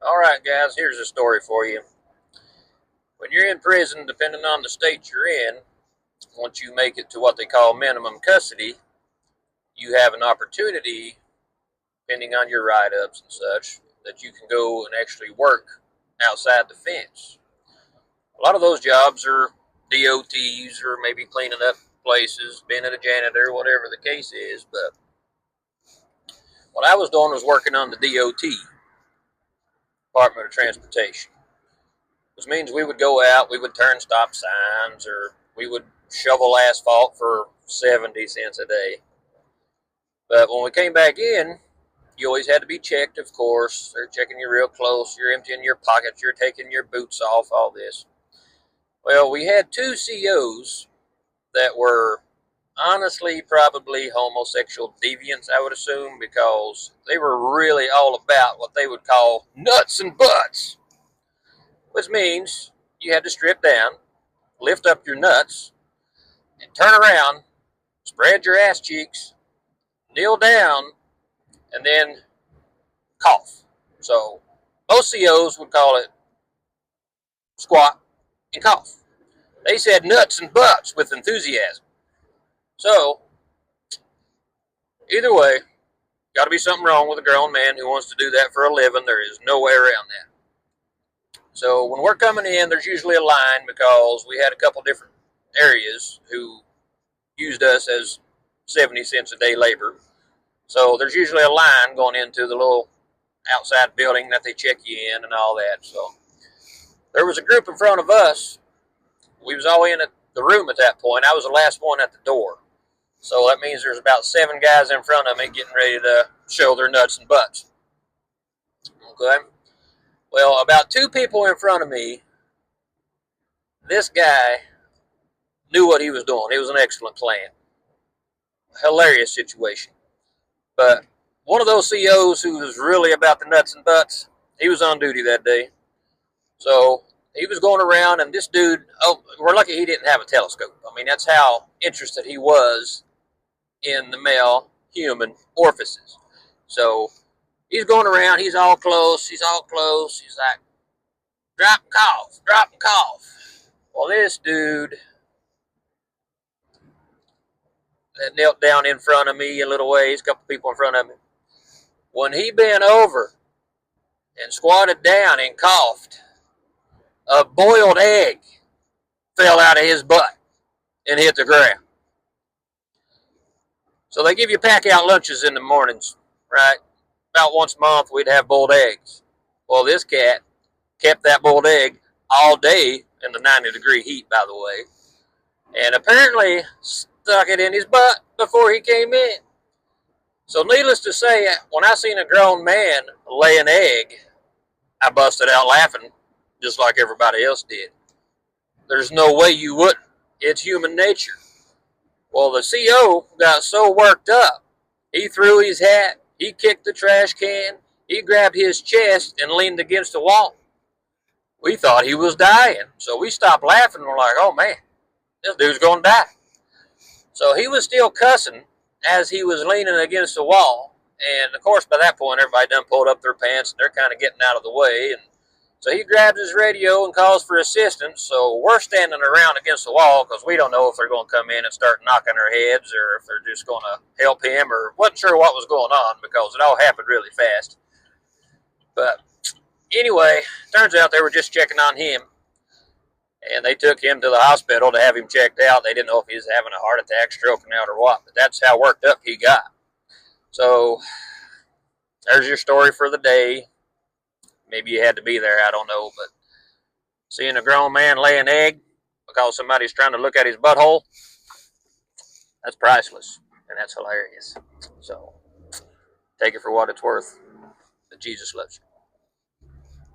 Alright guys, here's a story for you. When you're in prison, depending on the state you're in, once you make it to what they call minimum custody, you have an opportunity, depending on your write-ups and such, that you can go and actually work outside the fence. A lot of those jobs are DOTs or maybe cleaning up places, being a janitor, whatever the case is, but what I was doing was working on the DOT, Department of Transportation. Which means we would go out, we would turn stop signs, or we would shovel asphalt for 70 cents a day. But when we came back in, you always had to be checked, of course. They're checking you real close. You're emptying your pockets. You're taking your boots off, all this. Well, we had two COs that were honestly probably homosexual deviants, I would assume, because they were really all about what they would call nuts and butts. Which means you had to strip down, lift up your nuts, and turn around, spread your ass cheeks, kneel down, and then cough. So most COs would call it squat and cough. They said nuts and butts with enthusiasm. So either way, got to be something wrong with a grown man who wants to do that for a living. There is no way around that. So when we're coming in, there's usually a line because we had a couple different areas who used us as 70 cents a day labor. So there's usually a line going into the little outside building that they check you in and all that. So there was a group in front of us. We was all in at the room at that point. I was the last one at the door. So that means there's about 7 guys in front of me getting ready to show their nuts and butts. Okay? Well, about 2 people in front of me, this guy knew what he was doing. It was an excellent plan. Hilarious situation. But one of those COs who was really about the nuts and butts, he was on duty that day. So he was going around, and this dude, we're lucky he didn't have a telescope. I mean, that's how interested he was in the male human orifices. So he's going around, he's all close. He's like, drop and cough, drop and cough. Well, this dude that knelt down in front of me a little ways, a couple people in front of me, when he bent over and squatted down and coughed, a boiled egg fell out of his butt and hit the ground. So they give you pack-out lunches in the mornings, right? About once a month, we'd have boiled eggs. Well, this cat kept that boiled egg all day in the 90-degree heat, by the way, and apparently stuck it in his butt before he came in. So needless to say, when I seen a grown man lay an egg, I busted out laughing just like everybody else did. There's no way you wouldn't. It's human nature. Well, the CO got so worked up, he threw his hat, he kicked the trash can, he grabbed his chest and leaned against the wall. We thought he was dying, so we stopped laughing. We're like, oh man, this dude's going to die. So he was still cussing as he was leaning against the wall. And of course, by that point, everybody done pulled up their pants and they're kind of getting out of the way. And so he grabs his radio and calls for assistance. So we're standing around against the wall because we don't know if they're going to come in and start knocking our heads or if they're just going to help him, or wasn't sure what was going on because it all happened really fast. But anyway, turns out they were just checking on him. And they took him to the hospital to have him checked out. They didn't know if he was having a heart attack, stroking out, or what. But that's how worked up he got. So there's your story for the day. Maybe you had to be there, I don't know. But seeing a grown man lay an egg because somebody's trying to look at his butthole, that's priceless. And that's hilarious. So take it for what it's worth. But Jesus loves you.